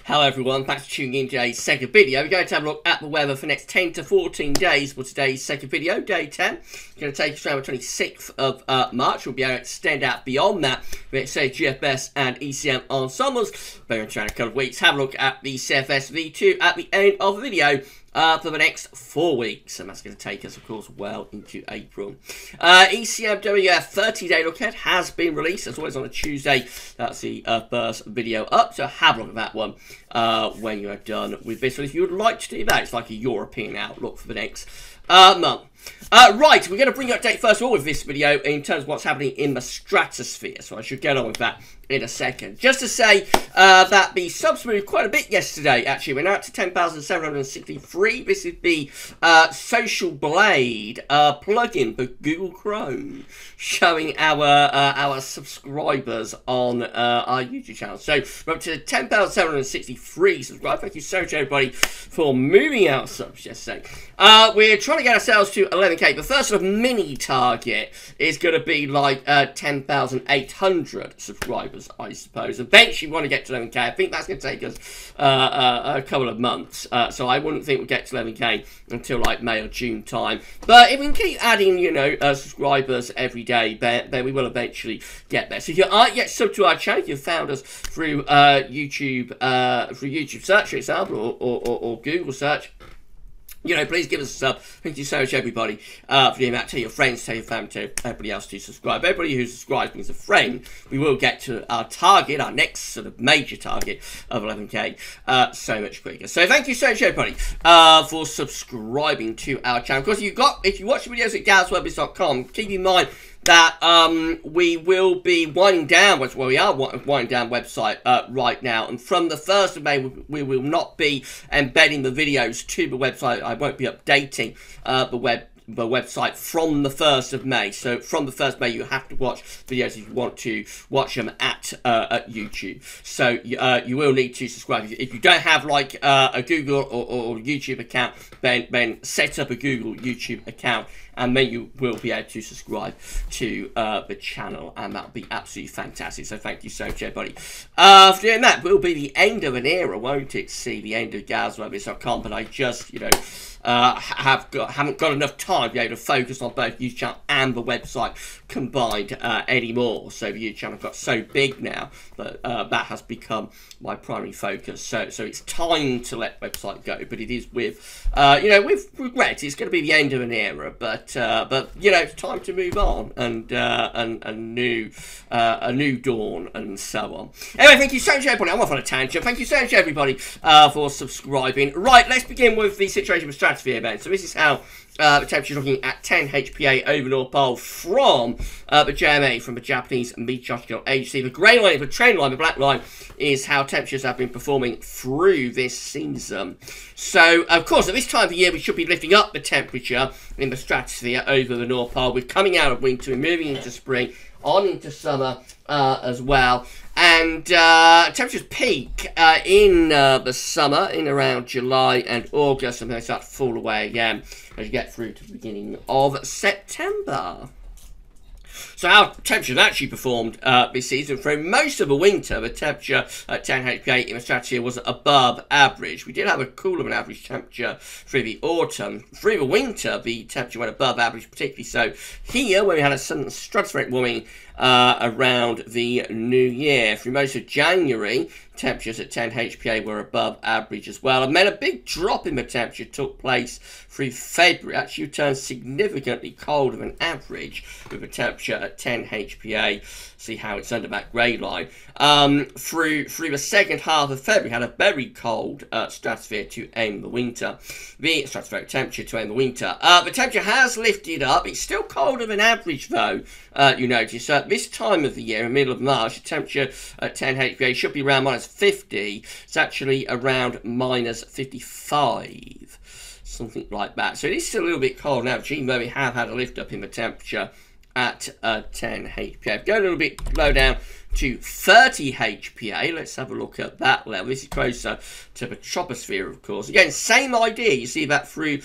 Hello everyone, thanks for tuning in to today's second video. We're going to have a look at the weather for the next 10 to 14 days for today's second video, day 10. It's going to take us around the 26th of March. We'll be able to extend out beyond that with, say, GFS and ECM ensembles. But in a couple of weeks, have a look at the CFS V2 at the end of the video. For the next 4 weeks, and that's going to take us, of course, well into April. ECM doing a 30-day look ahead has been released, as always, on a Tuesday. That's the first video up, so have a look at that one when you are done with this one. If you would like to do that, it's like a European outlook for the next month. Right, we're going to bring you an update first of all with this video in terms of what's happening in the stratosphere, so I should get on with that in a second. Just to say that the subs moved quite a bit yesterday, actually. We're now up to 10,763. This is the Social Blade plugin for Google Chrome, showing our subscribers on our YouTube channel. So we're up to 10,763 subscribers. Thank you so much, everybody, for moving out subs yesterday. We're trying to get ourselves to 11k. The first sort of mini target is going to be like 10,800 subscribers, I suppose. Eventually we want to get to 11k. I think that's going to take us a couple of months. So I wouldn't think we'll get to 11k until like May or June time. But if we can keep adding, you know, subscribers every day, then we will eventually get there. So if you aren't yet subbed to our channel, you've found us through YouTube search, for example, or Google search. You know, please give us a sub. Thank you so much, everybody, for doing that. Tell your friends, tell your family, tell everybody else to subscribe. Everybody who subscribes being a friend, we will get to our target, our next sort of major target of 11k so much quicker. So thank you so much, everybody, for subscribing to our channel. Of course, if you watch the videos at GavsWeatherVids.com, keep in mind that we will be winding down, well, we are winding down website right now, and from the 1st of May, we will not be embedding the videos to the website. I won't be updating the website from the 1st of May. So from the 1st of May, you have to watch videos if you want to watch them at YouTube. So you will need to subscribe. If you don't have like a Google or YouTube account, then set up a Google YouTube account, and then you will be able to subscribe to the channel, and that'll be absolutely fantastic. So thank you so much, everybody. For doing that, will be the end of an era, won't it? See the end of GavsWeatherVids.com, but I just, you know, haven't got enough time to be able to focus on both YouTube channel and the website combined anymore. So the YouTube channel got so big now that that has become my primary focus. So it's time to let the website go, but it is with you know, with regret. It's going to be the end of an era, but you know, it's time to move on and a new dawn and so on. Anyway, thank you so much, everybody. I'm off on a tangent. Thank you so much, everybody, for subscribing. Right, let's begin with the situation with Stratosphere event. So this is how the temperature is looking at 10 HPA over North Pole from the JMA, from the Japanese Meteorological Agency. The grey line, the trend line, the black line is how temperatures have been performing through this season. So, of course, at this time of the year, we should be lifting up the temperature in the stratosphere over the North Pole. We're coming out of winter, we're moving into spring, on into summer as well. And temperatures peak in the summer, in around July and August, and then they start to fall away again as you get through to the beginning of September. So how temperatures actually performed this season. For most of the winter, the temperature at 10 HPA in the stratosphere was above average. We did have a cooler than average temperature through the autumn. Through the winter, the temperature went above average, particularly so here, where we had a sudden stratospheric warming around the new year. Through most of January, temperatures at 10 HPA were above average as well. And then a big drop in the temperature took place through February. Actually turned significantly colder than average with a temperature at 10 HPA. See how it's under that grey line. Through the second half of February, had a very cold stratosphere to end the winter. The stratospheric temperature to end the winter. The temperature has lifted up. It's still colder than average, though, you notice. At this time of the year, in the middle of March, the temperature at 10 HPA should be around -50. It's actually around -55. Something like that. So it is still a little bit cold now, even though we have had a lift up in the temperature at 10 HPA. Go a little bit low down to 30 HPA. Let's have a look at that level. This is closer to the troposphere, of course. Again, same idea. You see that through,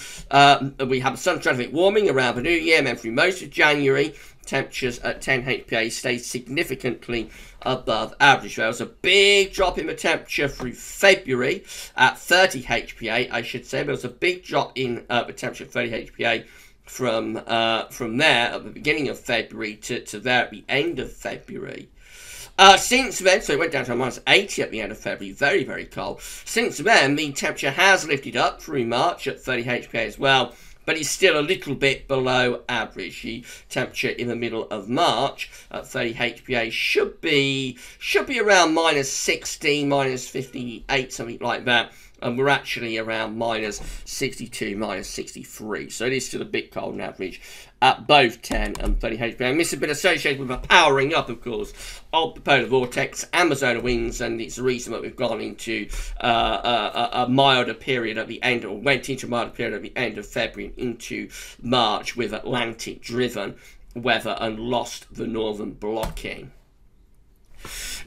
we have a sun stratospheric warming around the new year, and then through most of January, temperatures at 10 HPA stay significantly above average. There was a big drop in the temperature through February at 30 HPA, I should say. There was a big drop in the temperature at 30 HPA from there at the beginning of February to there at the end of February. Since then, so it went down to minus 80 at the end of February, very, very cold. Since then, the temperature has lifted up through March at 30 HPA as well, but it's still a little bit below average. The temperature in the middle of March at 30 HPA should be around minus 60, minus 58, something like that. And we're actually around minus 62, minus 63. So it is still a bit cold on average at both 10 and 30 HPA. And this has been associated with a powering up, of course, of the polar vortex and the zone of winds. And it's the reason that we've gone into a milder period at the end, or went into a milder period at the end of February and into March with Atlantic-driven weather and lost the northern blocking.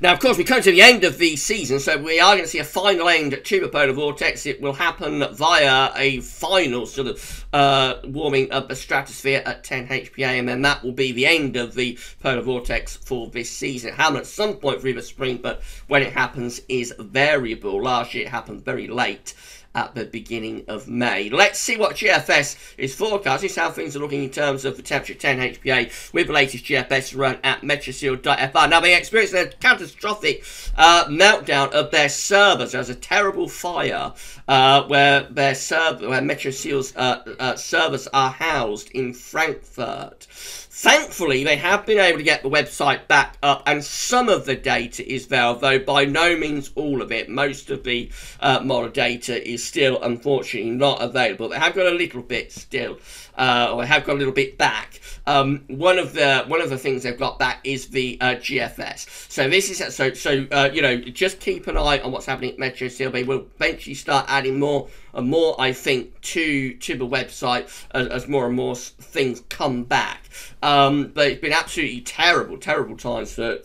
Now, of course, we come to the end of the season, so we are going to see a final end to the polar vortex. It will happen via a final sort of warming of the stratosphere at 10 HPA, and then that will be the end of the polar vortex for this season. It happened at some point through the spring, but when it happens is variable. Last year it happened very late at the beginning of May. Let's see what GFS is forecasting, how things are looking in terms of the temperature at 10 HPA with the latest GFS run at metroseal.fr. Now, they experienced a catastrophic meltdown of their servers. There was a terrible fire where Metroseal's servers are housed in Frankfurt. Thankfully, they have been able to get the website back up, and some of the data is there, although by no means all of it. Most of the model data is still, unfortunately, not available. They have got a little bit still, or they have got a little bit back. One of the things they've got back is the GFS. So this is you know, just keep an eye on what's happening at Metroseal. They will eventually start adding more and more, I think, to the website as more and more things come back. But it's been absolutely terrible times for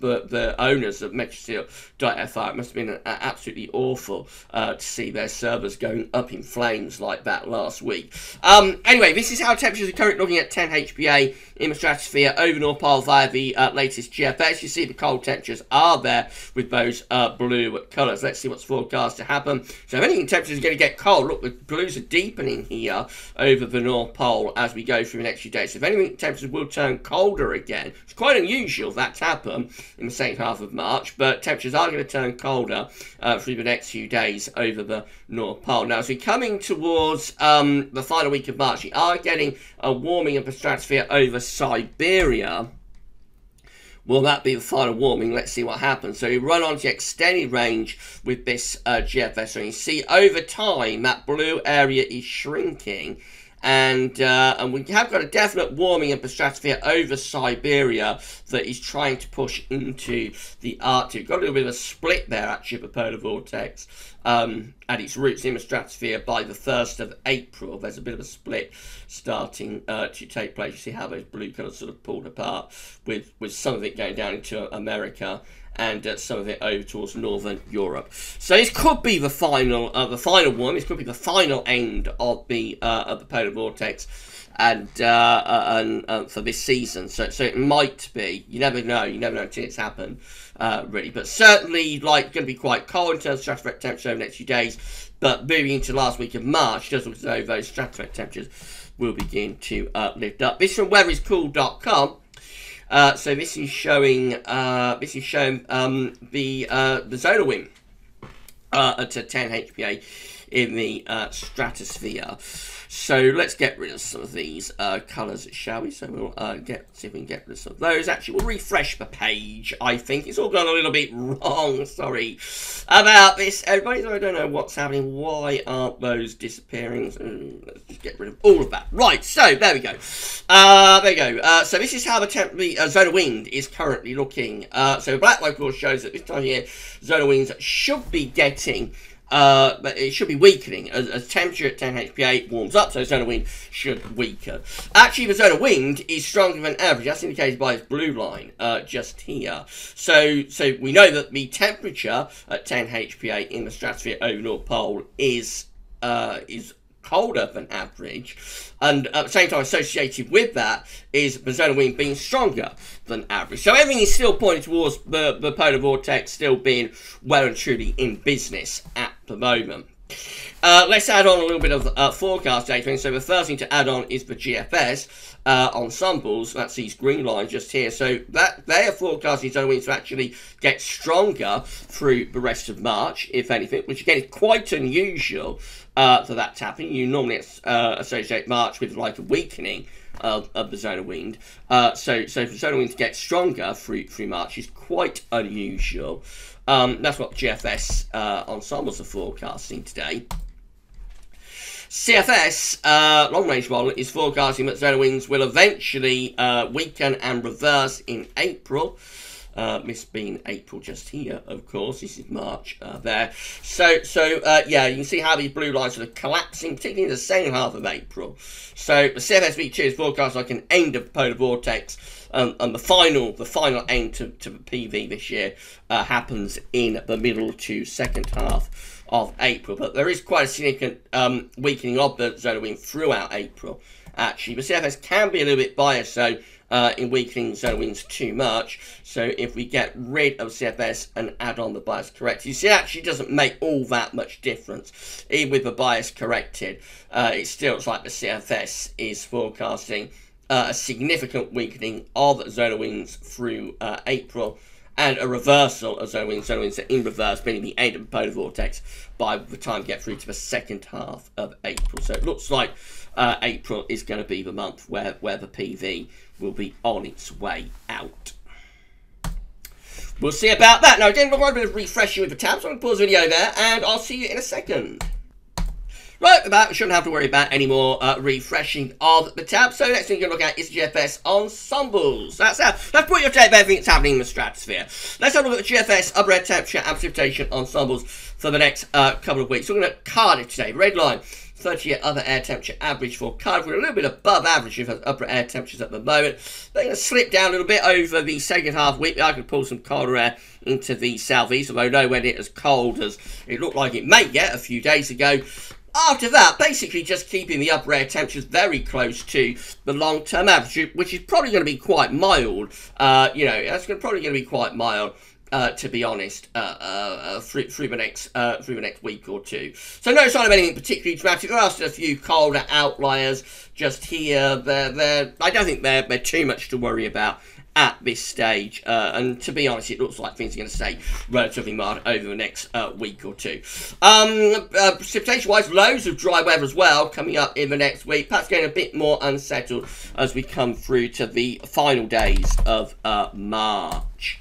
the owners of metroseal.fr. It must have been absolutely awful to see their servers going up in flames like that last week. Anyway, this is how temperatures are currently looking at 10 HPA in the stratosphere over North Pole via the latest GFS. You see the cold temperatures are there with those blue colours. Let's see what's forecast to happen. So if anything, temperatures are going to get cold. Look, the blues are deepening here over the North Pole as we go through the next few days. So if anything, temperatures will turn colder again. It's quite unusual that to happen in the second half of March, but temperatures are going to turn colder through the next few days over the North Pole. Now, as we're coming towards the final week of March, we are getting a warming of the stratosphere over Siberia. Will that be the final warming? Let's see what happens. So we run on to extended range with this GFS, and you see over time that blue area is shrinking. And we have got a definite warming of the stratosphere over Siberia that is trying to push into the Arctic. We've got a little bit of a split there, actually, of the polar vortex at its roots in the stratosphere by the 1st of April. There's a bit of a split starting to take place. You see how those blue colours sort of pulled apart with some of it going down into America and some of it over towards Northern Europe. So this could be the final one. This could be the final end of the polar vortex, and for this season. So it might be. You never know. You never know until it's happened, really. But certainly, like, going to be quite cold in terms of stratospheric temperature over the next few days. But moving into the last week of March, it does look as though those stratospheric temperatures will begin to lift up. This is from weatheriscool.com. So this is showing the zonal wind at 10 HPA in the stratosphere. So let's get rid of some of these colours, shall we? So we'll see if we can get rid of some of those. Actually, we'll refresh the page, I think. It's all gone a little bit wrong, sorry about this, everybody. So I don't know what's happening. Why aren't those disappearing? So let's just get rid of all of that. Right, so there we go. So this is how the zonal wind is currently looking. So black line, of course, shows that this time here, zonal winds should be getting... but it should be weakening as temperature at 10 HPA warms up, so zonal wind should weaken. Actually, the zonal wind is stronger than average. That's indicated by this blue line just here. So we know that the temperature at 10 HPA in the stratosphere over North Pole is colder than average, and at the same time associated with that is the zone of wind being stronger than average. So everything is still pointing towards the polar vortex still being well and truly in business at the moment. Let's add on a little bit of forecast data. So the first thing to add on is the GFS ensembles. That's these green lines just here. So that they are forecasting zone winds to actually get stronger through the rest of March, if anything, which again is quite unusual for that to happen. You normally associate March with like a weakening of the zone of wind. So for zone of wind to get stronger through March is quite unusual. That's what GFS ensembles are forecasting today. CFS long range model is forecasting that zone of winds will eventually weaken and reverse in April. This being April just here, of course. This is March there. So yeah, you can see how these blue lines are collapsing, particularly in the second half of April. So the CFS V2 is forecast like an end of the polar vortex, and the final end to the PV this year happens in the middle to second half of April. But there is quite a significant weakening of the zone of wind throughout April, actually. The CFS can be a little bit biased, so in weakening zone of winds too much. So if we get rid of CFS and add on the bias corrected, you see it actually doesn't make all that much difference. Even with the bias corrected, it still looks like the CFS is forecasting a significant weakening of zone of winds through April, and a reversal of zone of winds are in reverse, meaning the end of the polar vortex by the time we get through to the second half of April. So it looks like April is going to be the month where the PV will be on its way out. We'll see about that. Now, again, we're going to do a bit of refreshing with the tabs. So I'm going to pause the video there, and I'll see you in a second. Right, with that, we shouldn't have to worry about any more refreshing of the tab. So next thing you're going to look at is GFS ensembles. That's pretty much everything that's happening in the stratosphere. Let's have a look at the GFS upper air temperature and precipitation ensembles for the next couple of weeks. So we're looking at Cardiff today. Red line, 30-year upper air temperature average for Cardiff. We're a little bit above average of upper air temperatures at the moment. They're going to slip down a little bit over the second half week. I can pull some colder air into the southeast, although nowhere near as cold as it looked like it may get a few days ago. After that, basically just keeping the upper air temperatures very close to the long-term average, which is probably going to be quite mild. You know, that's probably going to be quite mild, to be honest, through the next week or two. So no sign of anything particularly dramatic. There are still a few colder outliers just here. I don't think they're too much to worry about at this stage, and to be honest, it looks like things are going to stay relatively mild over the next week or two. Precipitation-wise, loads of dry weather as well coming up in the next week. Perhaps getting a bit more unsettled as we come through to the final days of March.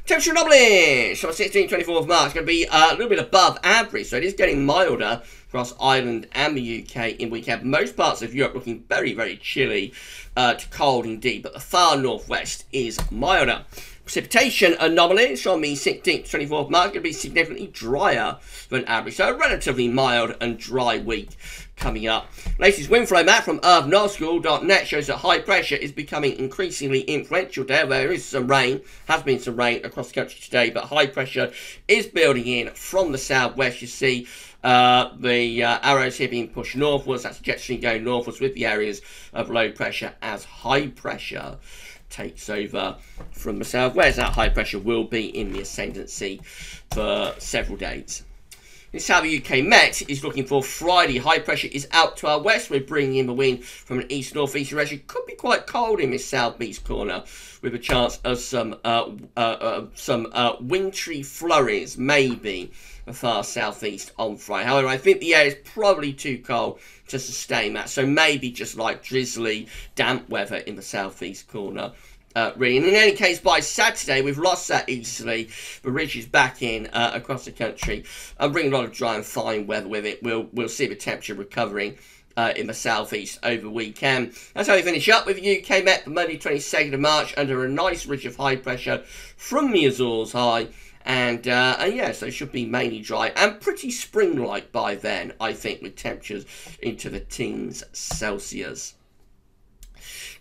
Temperature anomaly, so 16-24 of March, going to be a little bit above average, so it is getting milder across Ireland and the UK in weekend. Most parts of Europe looking very, very chilly to cold indeed, but the far northwest is milder. Precipitation anomaly, so on the 16th to 24th of March, going to be significantly drier than average, so a relatively mild and dry week coming up. Latest wind flow map from earthnorthschool.net shows that high pressure is becoming increasingly influential there. There is some rain, has been some rain across the country today, but high pressure is building in from the southwest. You see the arrows here being pushed northwards. That's jet stream going northwards with the areas of low pressure as high pressure takes over from the southwest. That high pressure will be in the ascendancy for several days. This is how the UK Met is looking for Friday. High pressure is out to our west. We're bringing in the wind from an east-northeast direction. It could be quite cold in this southeast corner, with a chance of some wintry flurries, maybe the far southeast on Friday. However, I think the air is probably too cold to sustain that, so maybe just like drizzly, damp weather in the southeast corner. Really. And in any case, by Saturday, we've lost that easterly. The ridge is back in across the country and bringing a lot of dry and fine weather with it. We'll see the temperature recovering in the southeast over the weekend. That's how we finish up with UK Met for Monday 22nd of March under a nice ridge of high pressure from the Azores High. And yeah, so it should be mainly dry and pretty spring-like by then, I think, with temperatures into the teens Celsius.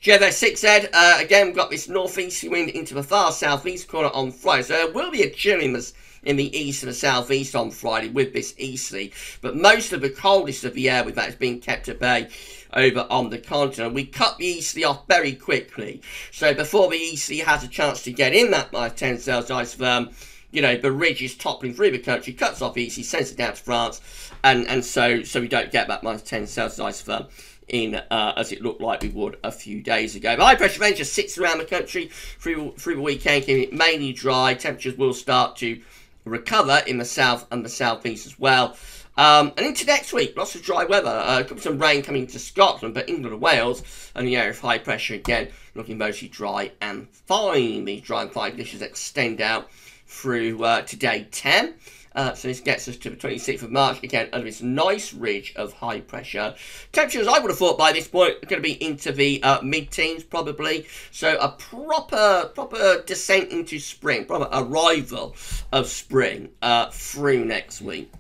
GWV 6Z, again, we've got this northeasterly wind into the far southeast corner on Friday, so there will be a chill in in the east and the southeast on Friday with this easterly, but most of the coldest of the air with that is being kept at bay over on the continent. We cut the easterly off very quickly, so before the easterly has a chance to get in that -10 Celsius ice firm, you know, the ridge is toppling through the country, cuts off easterly, sends it down to France, and so we don't get that -10 Celsius ice firm in as it looked like we would a few days ago. But high pressure event just sits around the country through the weekend, keeping it mainly dry. Temperatures will start to recover in the south and the southeast as well. And into next week, lots of dry weather. Could be some rain coming to Scotland, but England and Wales and the area of high pressure again looking mostly dry and fine. These dry and fine conditions extend out through to day 10. So this gets us to the 26th of March, again, under this nice ridge of high pressure. Temperatures, I would have thought by this point, are going to be into the mid-teens, probably. So a proper descent into spring, proper arrival of spring through next week.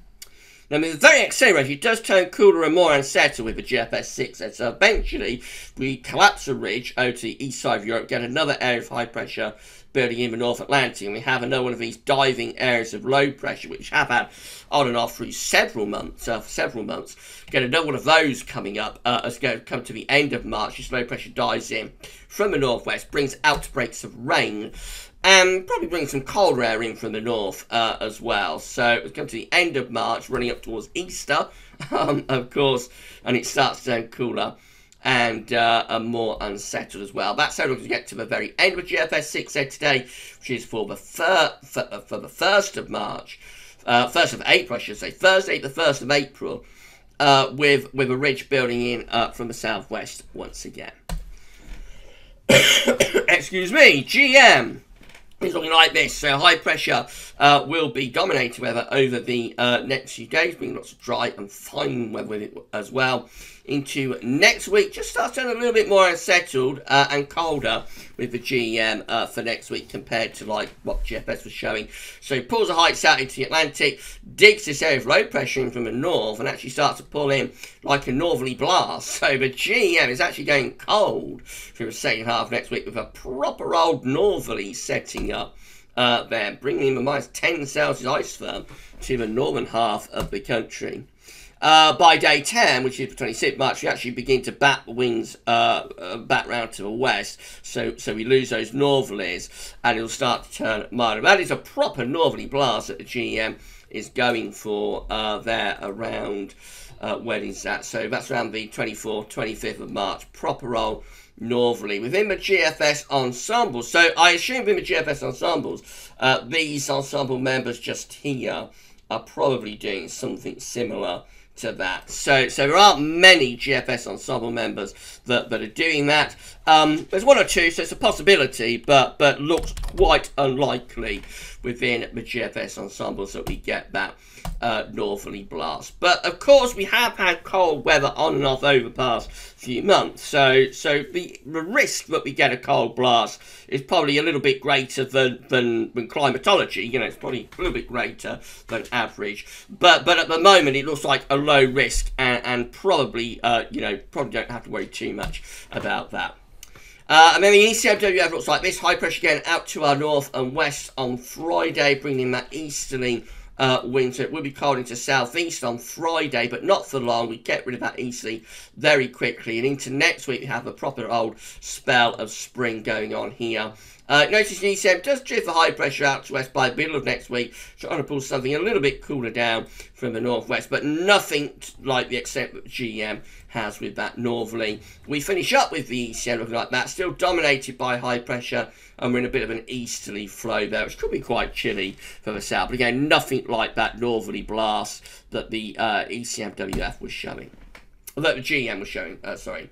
Now, with the very accelerated, it does turn cooler and more unsettled with the GFS 6. So eventually, we collapse the ridge over to the east side of Europe, get another area of high pressure building in the North Atlantic, and we have another one of these diving areas of low pressure, which have had on and off through several months. Get another one of those coming up as we come to the end of March. This low pressure dives in from the northwest, brings outbreaks of rain, and probably brings some colder air in from the north as well. So we come to the end of March, running up towards Easter, of course, and it starts to turn cooler and more unsettled as well. That's how we're going to get to the very end of GFS 6 today, which is for the 1st of March, 1st of April, I should say, Thursday the 1st of April, with a ridge building in from the southwest once again. Excuse me, GM. It's looking like this, so high pressure will be dominating weather over the next few days, bringing lots of dry and fine weather with it as well. Into next week, just starts turning a little bit more unsettled and colder with the GEM for next week compared to like what GFS was showing. So it pulls the heights out into the Atlantic, digs this area of low pressure in from the north, and actually starts to pull in like a northerly blast. So the GEM is actually going cold through the second half of next week with a proper old northerly setting up there, bringing in the -10 Celsius ice firm to the northern half of the country. By day 10, which is the 26th March, we actually begin to bat the wings back round to the west. So we lose those northerlies, and it'll start to turn milder. That is a proper northerly blast that the GEM is going for there around, when is that? So that's around the 24th, 25th of March. Proper old northerly within the GFS ensembles. So I assume within the GFS ensembles, these ensemble members just here are probably doing something similar to that. So there aren't many GFS ensemble members that are doing that. There's one or two, so it's a possibility, but looks quite unlikely within the GFS ensembles that we get that northerly blast. But of course, we have had cold weather on and off over the past few months, so the risk that we get a cold blast is probably a little bit greater than climatology. You know, it's probably a little bit greater than average. But at the moment, it looks like a low risk, and probably probably don't have to worry too much about that. And then the ECMWF looks like this. High pressure again out to our north and west on Friday, bringing in that easterly wind. So it will be cold into southeast on Friday, but not for long. We get rid of that easterly very quickly. And into next week, we have a proper old spell of spring going on here. Notice the ECM does drift the high pressure out to west by the middle of next week, trying to pull something a little bit cooler down from the northwest, but nothing like the extent that GM has with that northerly. We finish up with the ECM looking like that, still dominated by high pressure, and we're in a bit of an easterly flow there, which could be quite chilly for the south. But again, nothing like that northerly blast that the ECMWF was showing, that the GM was showing, sorry.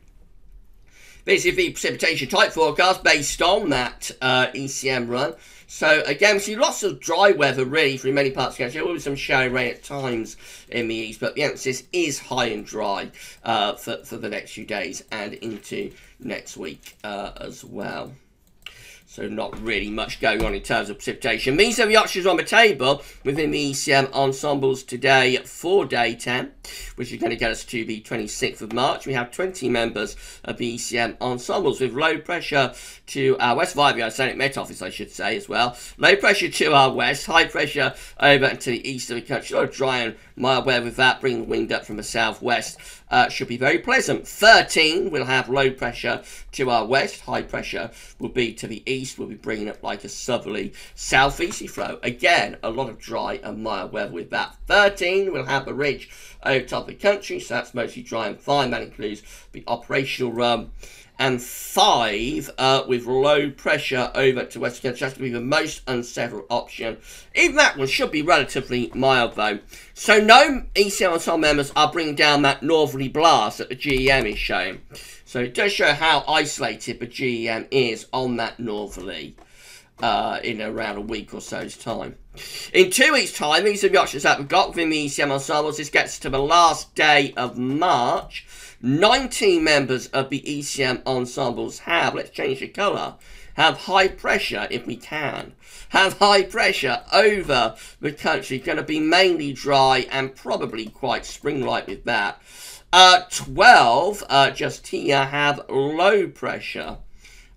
This is the precipitation type forecast based on that ECM run. So again, we see lots of dry weather really through many parts of the country. There will be some showery rain at times in the east, but the emphasis is high and dry for the next few days and into next week as well. So not really much going on in terms of precipitation. Means that the options on the table within the ECM ensembles today for day 10, which is going to get us to the 26th of March. We have 20 members of the ECM ensembles with low pressure to our west via the Oceanic Met Office, I should say, as well. Low pressure to our west, high pressure over to the east of the country. A lot of dry and mild weather with that, bringing the wind up from the southwest. Should be very pleasant. 13 will have low pressure to our west. High pressure will be to the east. We'll be bringing up like a southerly southeasterly flow. Again, a lot of dry and mild weather with that. 13 will have a ridge over top of the country, so that's mostly dry and fine. That includes the operational run. And 5 with low pressure over to west country. That's going to be the most unsettled option. Even that one should be relatively mild though. So no ECM ensemble members are bringing down that northerly blast that the GEM is showing. So it does show how isolated the GEM is on that northerly in around a week or so's time. In 2 weeks' time, these are the options that we've got within the ECM ensembles. This gets to the last day of March. 19 members of the ECM ensembles have, let's change the colour, have high pressure if we can. Have high pressure over the country, going to be mainly dry and probably quite spring-like with that. 12 just here have low pressure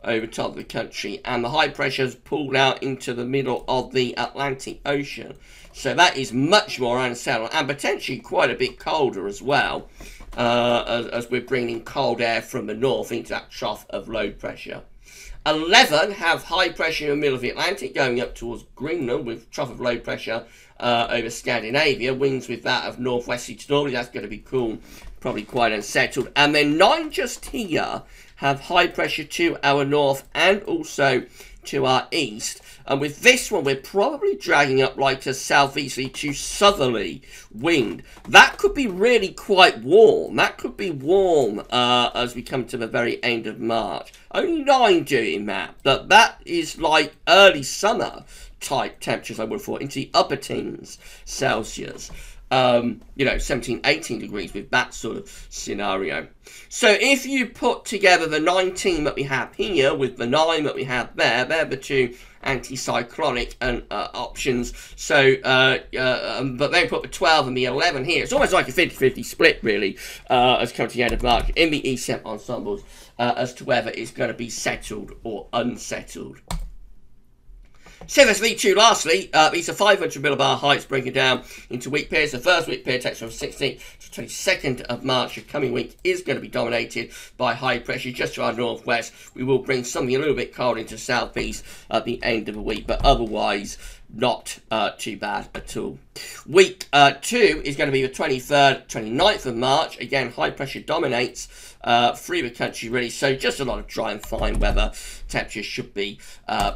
over top of the country, and the high pressure is pulled out into the middle of the Atlantic Ocean. So that is much more unsettled and potentially quite a bit colder as well. As we're bringing cold air from the north into that trough of low pressure. 11 have high pressure in the middle of the Atlantic going up towards Greenland with trough of low pressure over Scandinavia. Winds with that of northwesterly to northerly. That's going to be cool, probably quite unsettled. And then 9 just here have high pressure to our north and also to our east. And with this one, we're probably dragging up like a southeasterly to southerly wind. That could be really quite warm. That could be warm as we come to the very end of March. Only 9 doing that. But that is like early summer type temperatures, I would have thought, into the upper teens Celsius. You know, 17, 18 degrees with that sort of scenario. So if you put together the 19 that we have here with the 9 that we have there, they're the 2 anticyclonic options. So, but then put the 12 and the 11 here. It's almost like a 50-50 split, really, as come to the end of March in the ECM ensembles as to whether it's going to be settled or unsettled. CFS-V2, lastly, these are 500 millibar heights breaking down into week periods. The first week period takes from 16th to 22nd of March. The coming week is going to be dominated by high pressure just to our northwest. We will bring something a little bit cold into southeast at the end of the week, but otherwise not too bad at all. Week 2 is going to be the 23rd, 29th of March. Again, high pressure dominates through the country, really. So just a lot of dry and fine weather. Temperatures should be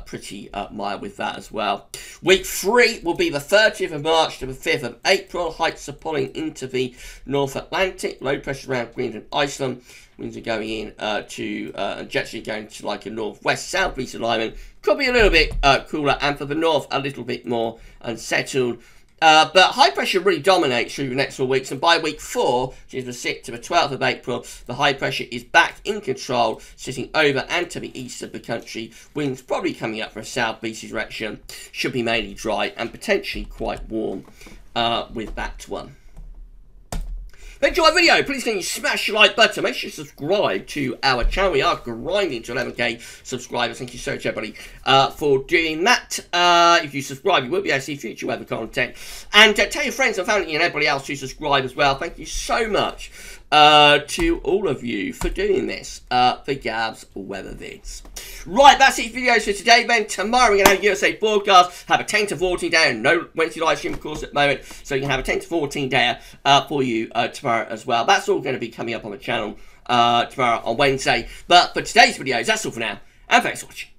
pretty mild with that as well. Week 3 will be the 30th of March to the 5th of April. Heights are pulling into the North Atlantic. Low pressure around Greenland, Iceland. Winds are going in and generally going to like a northwest-southeast alignment. Could be a little bit cooler, and for the north, a little bit more unsettled. But high pressure really dominates through the next 4 weeks, and by week 4, which is the 6th to the 12th of April, the high pressure is back in control, sitting over and to the east of the country. Winds probably coming up from a southeast direction. Should be mainly dry and potentially quite warm with that one. If you enjoyed the video, please can you smash the like button. Make sure you subscribe to our channel. We are grinding to 11k subscribers. Thank you so much, everybody, for doing that. If you subscribe, you will be able to see future weather content. And tell your friends and family and everybody else to subscribe as well. Thank you so much to all of you for doing this for GavsWeatherVids. Right, that's it for videos for today. Then tomorrow we're going to have a USA forecast, have a 10 to 14 day, and no Wednesday live stream, of course, at the moment. So you can have a 10 to 14 day for you tomorrow as well. That's all going to be coming up on the channel tomorrow on Wednesday. But for today's videos, that's all for now. And thanks for watching.